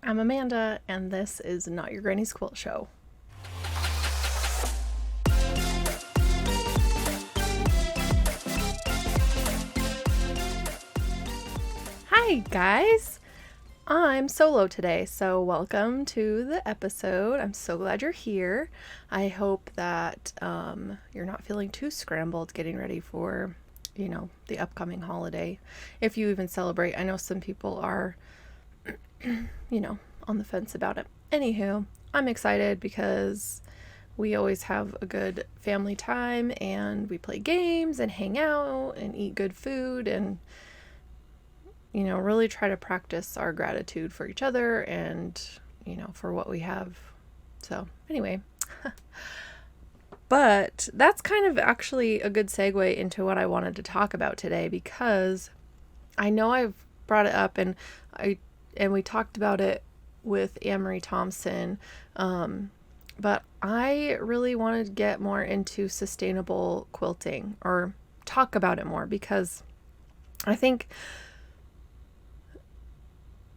I'm Amanda, and this is Not Your Granny's Quilt Show. Hi, guys! I'm solo today, so welcome to the episode. I'm so glad you're here. I hope that you're not feeling too scrambled getting ready for, the upcoming holiday. If you even celebrate, I know some people are on the fence about it. Anywho, I'm excited because we always have a good family time and we play games and hang out and eat good food and, really try to practice our gratitude for each other and, for what we have. So, anyway. But that's kind of actually a good segue into what I wanted to talk about today, because I know I've brought it up and we talked about it with Anne-Marie Thompson, but I really wanted to get more into sustainable quilting, or talk about it more, because I think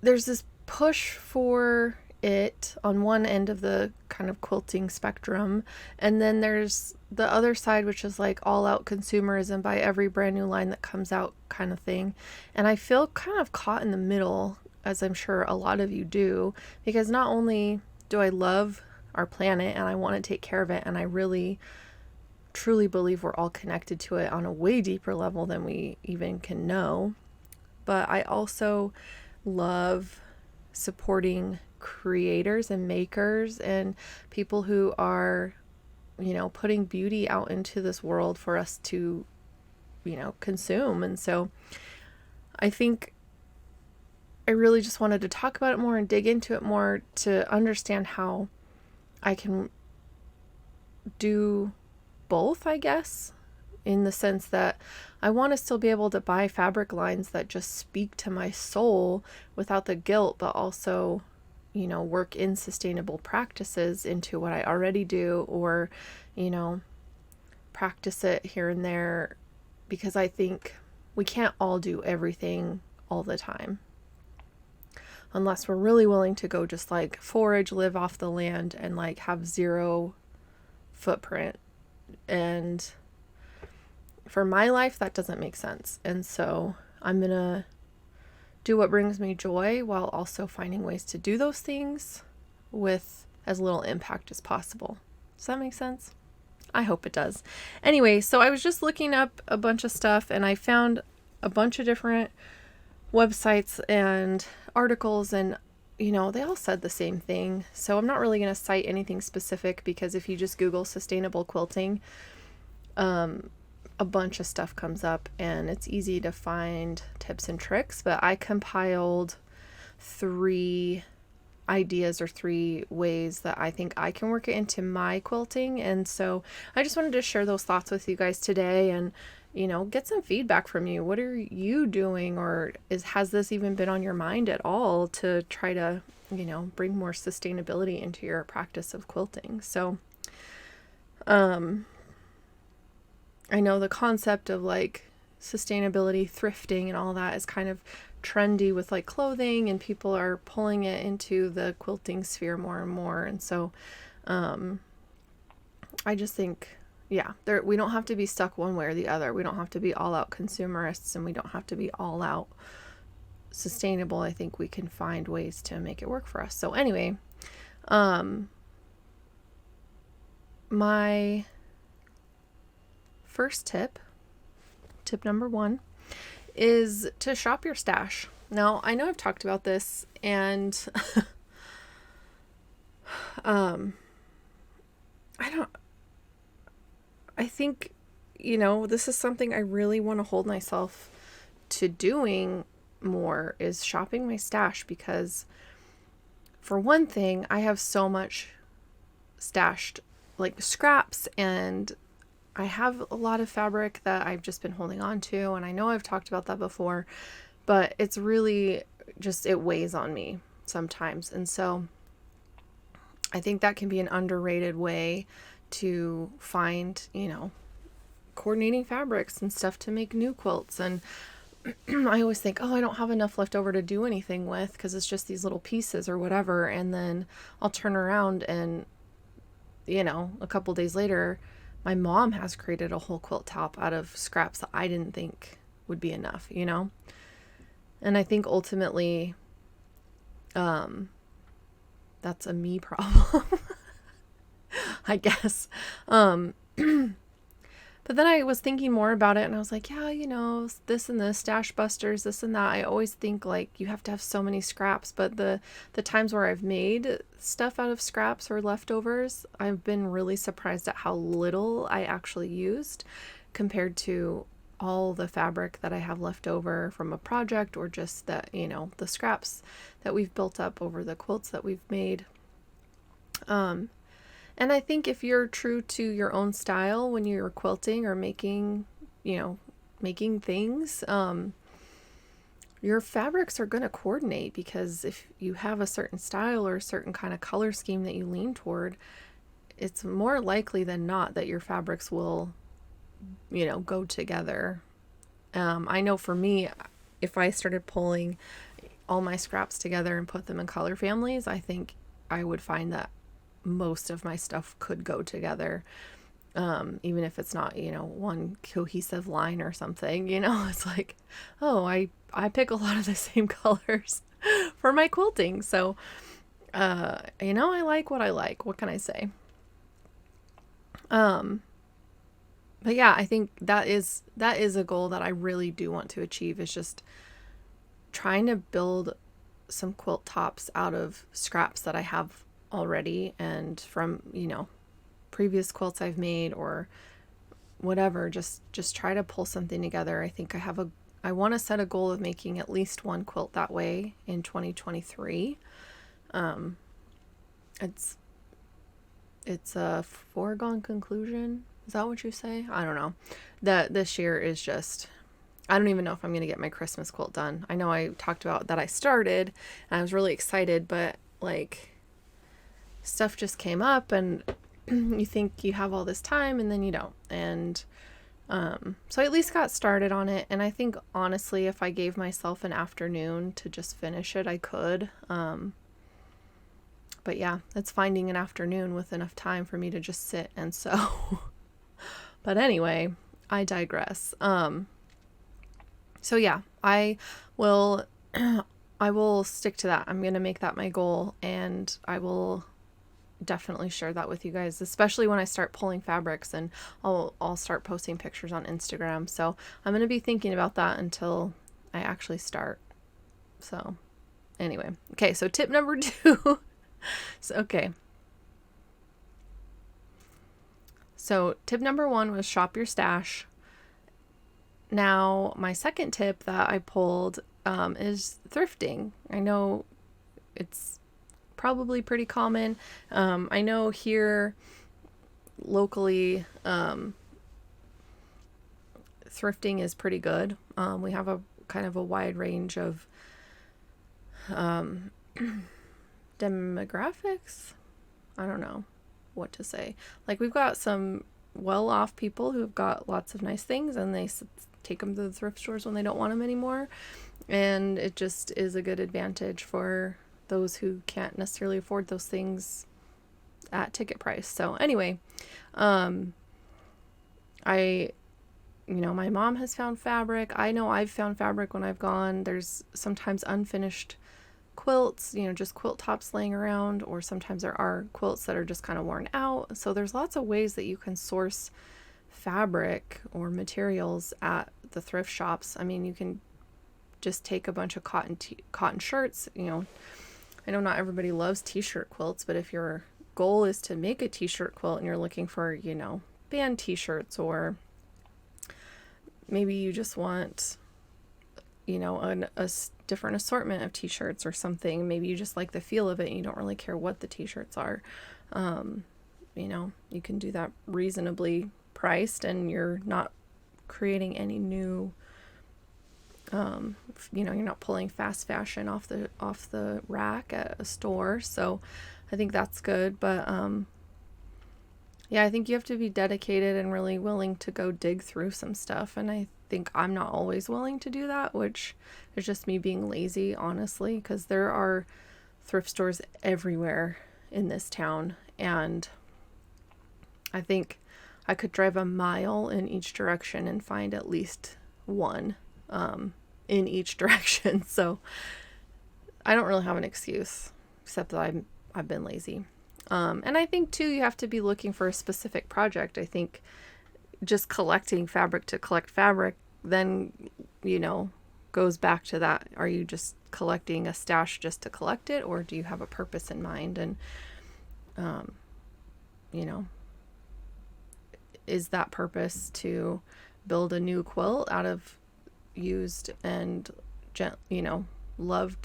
there's this push for it on one end of the kind of quilting spectrum, and then there's the other side, which is like all out consumerism, buy every brand new line that comes out kind of thing. And I feel kind of caught in the middle, as I'm sure a lot of you do, because not only do I love our planet and I want to take care of it, and I really truly believe we're all connected to it on a way deeper level than we even can know, but I also love supporting creators and makers and people who are, putting beauty out into this world for us to, consume. And so I think I really just wanted to talk about it more and dig into it more to understand how I can do both, I guess, in the sense that I want to still be able to buy fabric lines that just speak to my soul without the guilt, but also, work in sustainable practices into what I already do, or, practice it here and there, because I think we can't all do everything all the time. Unless we're really willing to go just like forage, live off the land, and like have zero footprint. And for my life, that doesn't make sense. And so I'm going to do what brings me joy while also finding ways to do those things with as little impact as possible. Does that make sense? I hope it does. Anyway, so I was just looking up a bunch of stuff and I found a bunch of different websites and articles, and they all said the same thing. So I'm not really going to cite anything specific, because if you just Google sustainable quilting, a bunch of stuff comes up and it's easy to find tips and tricks. But I compiled 3 ideas, or 3 ways that I think I can work it into my quilting. And so I just wanted to share those thoughts with you guys today and get some feedback from you. What are you doing, or has this even been on your mind at all to try to, bring more sustainability into your practice of quilting? So, I know the concept of like sustainability, thrifting, and all that is kind of trendy with like clothing, and people are pulling it into the quilting sphere more and more. And so, I just think, we don't have to be stuck one way or the other. We don't have to be all out consumerists, and we don't have to be all out sustainable. I think we can find ways to make it work for us. So anyway, my first tip number 1, is to shop your stash. Now, I know I've talked about this, and I think, this is something I really want to hold myself to doing more, is shopping my stash, because for one thing, I have so much stashed, like scraps, and I have a lot of fabric that I've just been holding on to. And I know I've talked about that before, but it's really just, it weighs on me sometimes. And so I think that can be an underrated way to find, coordinating fabrics and stuff to make new quilts. And I always think, oh, I don't have enough left over to do anything with because it's just these little pieces or whatever. And then I'll turn around and, a couple days later, my mom has created a whole quilt top out of scraps that I didn't think would be enough, And I think ultimately, that's a me problem, I guess. But then I was thinking more about it and I was like, yeah, this and this, stash busters, this and that. I always think like you have to have so many scraps, but the times where I've made stuff out of scraps or leftovers, I've been really surprised at how little I actually used compared to all the fabric that I have left over from a project or just that, the scraps that we've built up over the quilts that we've made. And I think if you're true to your own style when you're quilting or making things, your fabrics are going to coordinate, because if you have a certain style or a certain kind of color scheme that you lean toward, it's more likely than not that your fabrics will, go together. I know for me, if I started pulling all my scraps together and put them in color families, I think I would find that most of my stuff could go together, even if it's not, one cohesive line or something, it's like, oh, I pick a lot of the same colors for my quilting. So, I like what I like. What can I say? But yeah, I think that is a goal that I really do want to achieve, is just trying to build some quilt tops out of scraps that I have already and from, previous quilts I've made or whatever. Just try to pull something together. I think I want to set a goal of making at least one quilt that way in 2023. It's a foregone conclusion. Is that what you say? I don't know. This year is just, I don't even know if I'm going to get my Christmas quilt done. I know I talked about that I started and I was really excited, but like stuff just came up and you think you have all this time and then you don't. And so I at least got started on it. And I think honestly, if I gave myself an afternoon to just finish it, I could. But yeah, it's finding an afternoon with enough time for me to just sit and sew. But anyway, I digress. So yeah, I will stick to that. I'm going to make that my goal, and I will definitely share that with you guys, especially when I start pulling fabrics, and I'll start posting pictures on Instagram. So I'm going to be thinking about that until I actually start. So anyway, okay, so tip number 2. So tip number 1 was shop your stash. Now, my second tip that I pulled is thrifting. I know it's probably pretty common. I know here locally, thrifting is pretty good. We have a kind of a wide range of demographics. I don't know what to say. Like, we've got some well-off people who've got lots of nice things and they take them to the thrift stores when they don't want them anymore, and it just is a good advantage for those who can't necessarily afford those things at ticket price. So anyway, my mom has found fabric. I know I've found fabric when I've gone. There's sometimes unfinished quilts, just quilt tops laying around, or sometimes there are quilts that are just kind of worn out. So there's lots of ways that you can source fabric or materials at the thrift shops. I mean, you can just take a bunch of cotton shirts. I know not everybody loves t-shirt quilts, but if your goal is to make a t-shirt quilt and you're looking for, band t-shirts, or maybe you just want, a different assortment of t-shirts or something. Maybe you just like the feel of it and you don't really care what the t-shirts are. You can do that reasonably priced and you're not creating any new, you're not pulling fast fashion off the rack at a store. So I think that's good. But, yeah, I think you have to be dedicated and really willing to go dig through some stuff. And think I'm not always willing to do that, which is just me being lazy, honestly, because there are thrift stores everywhere in this town, and I think I could drive a mile in each direction and find at least one in each direction. So I don't really have an excuse, except that I've been lazy. And I think too, you have to be looking for a specific project. I think just collecting fabric to collect fabric then, goes back to that. Are you just collecting a stash just to collect it, or do you have a purpose in mind? And, is that purpose to build a new quilt out of used and,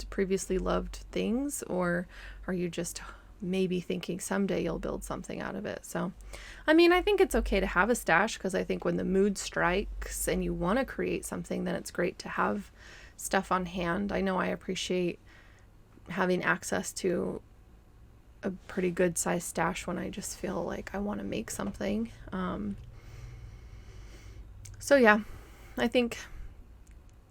previously loved things? Or are you just maybe thinking someday you'll build something out of it? So, I think it's okay to have a stash, because I think when the mood strikes and you want to create something, then it's great to have stuff on hand. I know I appreciate having access to a pretty good sized stash when I just feel like I want to make something. So yeah, I think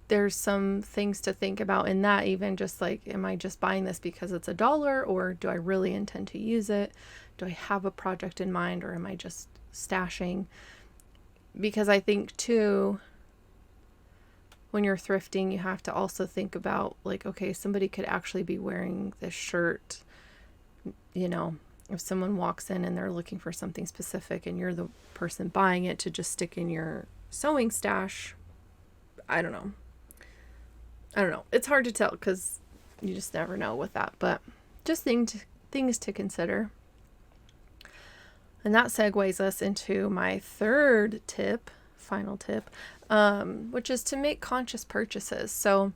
there's some things to think about in that, even just like, am I just buying this because it's $1, or do I really intend to use it? Do I have a project in mind, or am I just stashing? Because I think too, when you're thrifting, you have to also think about like, okay, somebody could actually be wearing this shirt. If someone walks in and they're looking for something specific and you're the person buying it to just stick in your sewing stash, I don't know. It's hard to tell, because you just never know with that, but just things to consider. And that segues us into my third tip, final tip, which is to make conscious purchases. So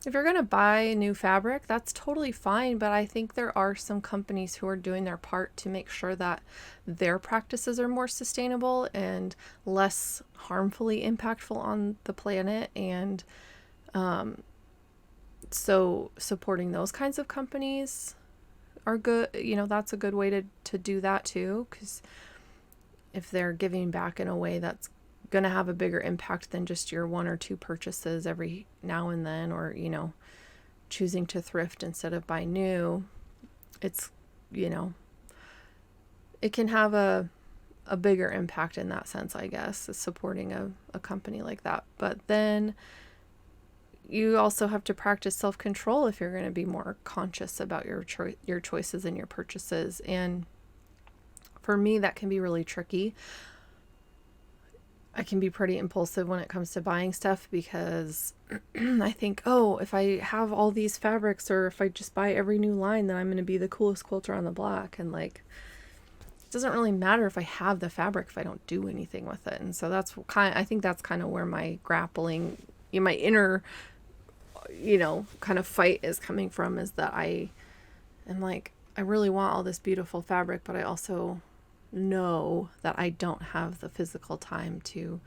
if you're going to buy new fabric, that's totally fine, but I think there are some companies who are doing their part to make sure that their practices are more sustainable and less harmfully impactful on the planet. And so supporting those kinds of companies are good. That's a good way to do that too, because if they're giving back in a way that's going to have a bigger impact than just your 1 or 2 purchases every now and then, or choosing to thrift instead of buy new, it's it can have a bigger impact in that sense, I guess, is supporting a company like that. But then you also have to practice self-control if you're going to be more conscious about your choices and your purchases. And for me, that can be really tricky. I can be pretty impulsive when it comes to buying stuff, because I think, oh, if I have all these fabrics, or if I just buy every new line, then I'm going to be the coolest quilter on the block. And like, it doesn't really matter if I have the fabric if I don't do anything with it. And so I think that's kind of where my grappling, my inner, kind of fight is coming from, is that I am like, I really want all this beautiful fabric, but I also know that I don't have the physical time to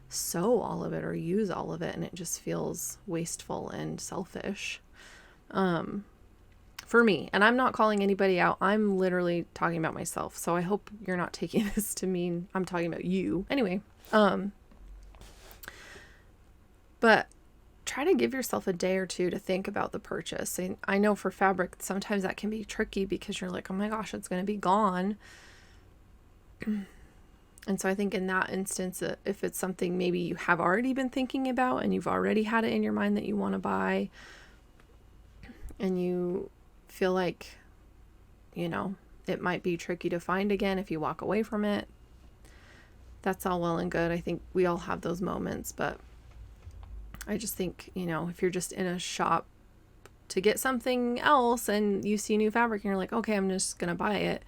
sew all of it or use all of it, and it just feels wasteful and selfish for me. And I'm not calling anybody out, I'm literally talking about myself, so I hope you're not taking this to mean I'm talking about you. Anyway, but try to give yourself a day or two to think about the purchase. And I know for fabric sometimes that can be tricky, because you're like, oh my gosh, it's going to be gone. And so I think in that instance, if it's something maybe you have already been thinking about and you've already had it in your mind that you want to buy, and you feel like, it might be tricky to find again if you walk away from it, that's all well and good. I think we all have those moments, but I just think, if you're just in a shop to get something else and you see new fabric and you're like, okay, I'm just going to buy it,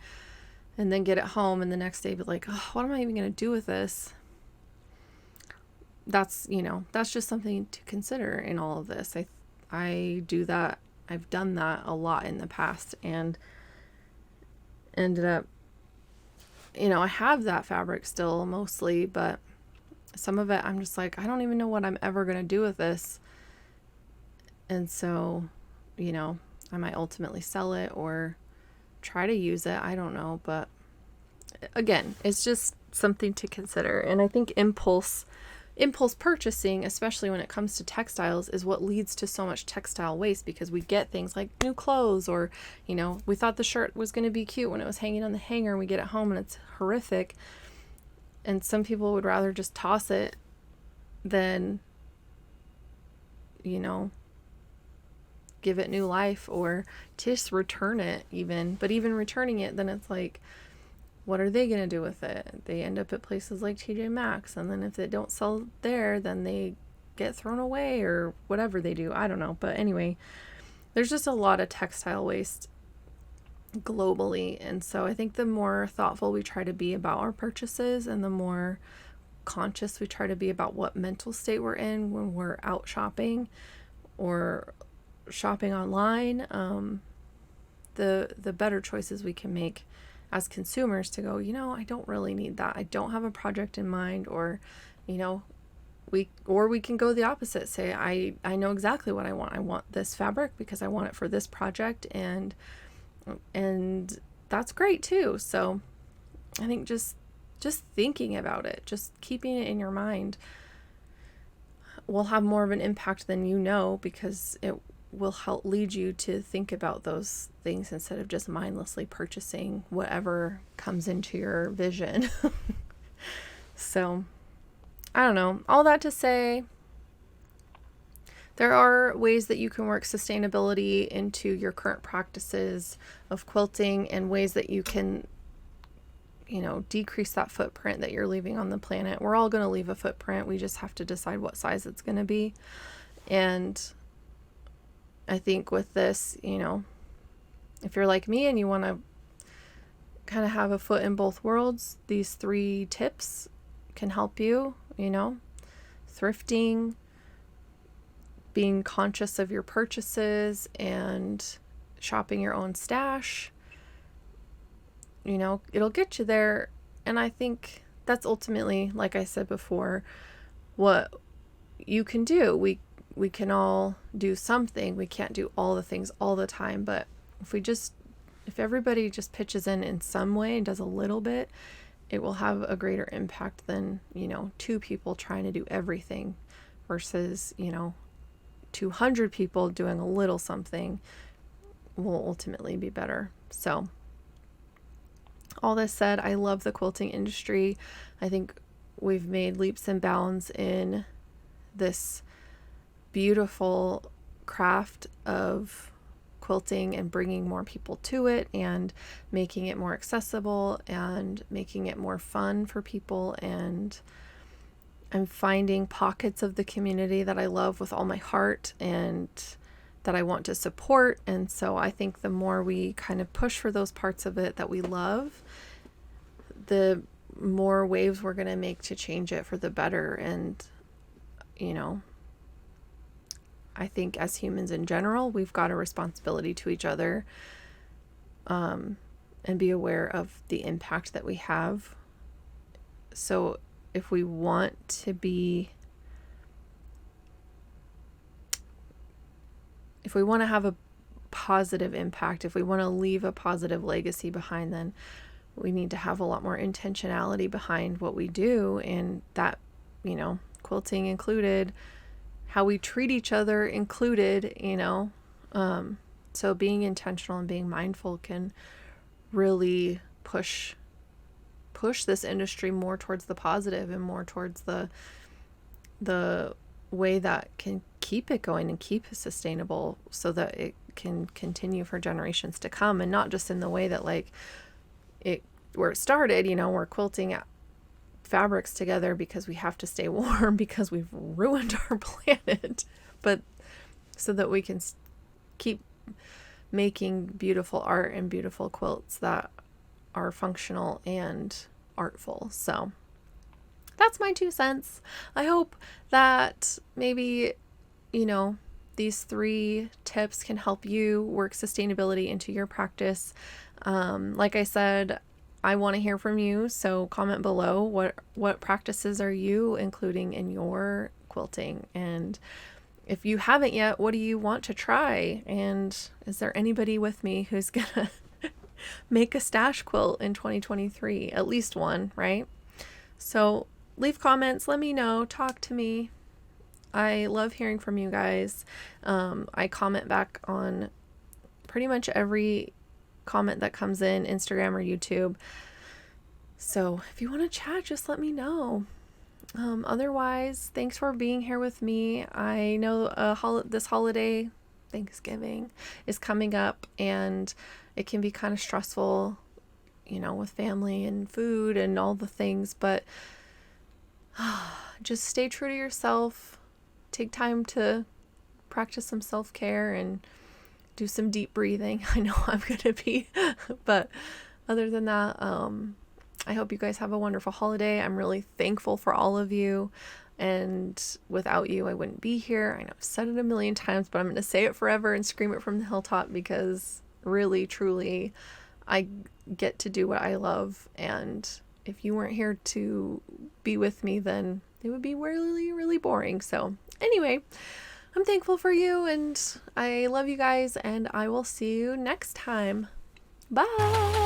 and then get it home and the next day be like, oh, what am I even going to do with this? That's just something to consider in all of this. I do that. I've done that a lot in the past, and ended up, I have that fabric still mostly, but some of it I'm just like, I don't even know what I'm ever going to do with this. And so, I might ultimately sell it or try to use it. I don't know. But again, it's just something to consider. And I think impulse impulse purchasing, especially when it comes to textiles, is what leads to so much textile waste, because we get things like new clothes, or, we thought the shirt was going to be cute when it was hanging on the hanger, and we get it home and it's horrific. And some people would rather just toss it than, give it new life, or just return it even. But even returning it, then it's like, what are they going to do with it? They end up at places like TJ Maxx, and then if they don't sell there, then they get thrown away or whatever they do. I don't know. But anyway, there's just a lot of textile waste globally. And so I think the more thoughtful we try to be about our purchases, and the more conscious we try to be about what mental state we're in when we're out shopping or shopping online, the better choices we can make as consumers to go, I don't really need that. I don't have a project in mind. Or, we can go the opposite. Say, I know exactly what I want. I want this fabric because I want it for this project, and that's great too. So I think just thinking about it, just keeping it in your mind will have more of an impact than because it will help lead you to think about those things instead of just mindlessly purchasing whatever comes into your vision. So, I don't know. All that to say, there are ways that you can work sustainability into your current practices of quilting, and ways that you can, decrease that footprint that you're leaving on the planet. We're all going to leave a footprint. We just have to decide what size it's going to be. And I think with this, if you're like me and you want to kind of have a foot in both worlds, these 3 tips can help you, thrifting, being conscious of your purchases, and shopping your own stash. It'll get you there. And I think that's ultimately, like I said before, what you can do. We can all do something. We can't do all the things all the time, but if everybody just pitches in some way and does a little bit, it will have a greater impact than, 2 people trying to do everything versus, 200 people doing a little something will ultimately be better. So all this said, I love the quilting industry. I think we've made leaps and bounds in this beautiful craft of quilting, and bringing more people to it, and making it more accessible, and making it more fun for people. And I'm finding pockets of the community that I love with all my heart and that I want to support. And so I think the more we kind of push for those parts of it that we love, the more waves we're going to make to change it for the better. And, I think as humans in general, we've got a responsibility to each other, and be aware of the impact that we have. So if we want to have a positive impact, if we want to leave a positive legacy behind, then we need to have a lot more intentionality behind what we do. And that, quilting included, how we treat each other included, so being intentional and being mindful can really push this industry more towards the positive, and more towards the way that can keep it going and keep it sustainable, so that it can continue for generations to come. And not just in the way that where it started, we're quilting fabrics together because we have to stay warm because we've ruined our planet, but so that we can keep making beautiful art and beautiful quilts that are functional and artful. So that's my 2 cents. I hope that maybe, these 3 tips can help you work sustainability into your practice. Like I said, I want to hear from you, so comment below what practices are you including in your quilting, and if you haven't yet, what do you want to try, and is there anybody with me who's gonna make a stash quilt in 2023? At least one, right? So leave comments, let me know, talk to me. I love hearing from you guys. I comment back on pretty much every comment that comes in, Instagram or YouTube. So if you want to chat, just let me know. Otherwise, thanks for being here with me. I know this holiday, Thanksgiving, is coming up, and it can be kind of stressful, with family and food and all the things, but just stay true to yourself. Take time to practice some self-care and do some deep breathing. I know I'm gonna be, but other than that, I hope you guys have a wonderful holiday. I'm really thankful for all of you, and without you, I wouldn't be here. I know I've said it a million times, but I'm gonna say it forever and scream it from the hilltop, because really, truly, I get to do what I love, and if you weren't here to be with me, then it would be really, really boring. So anyway, I'm thankful for you, and I love you guys, and I will see you next time. Bye!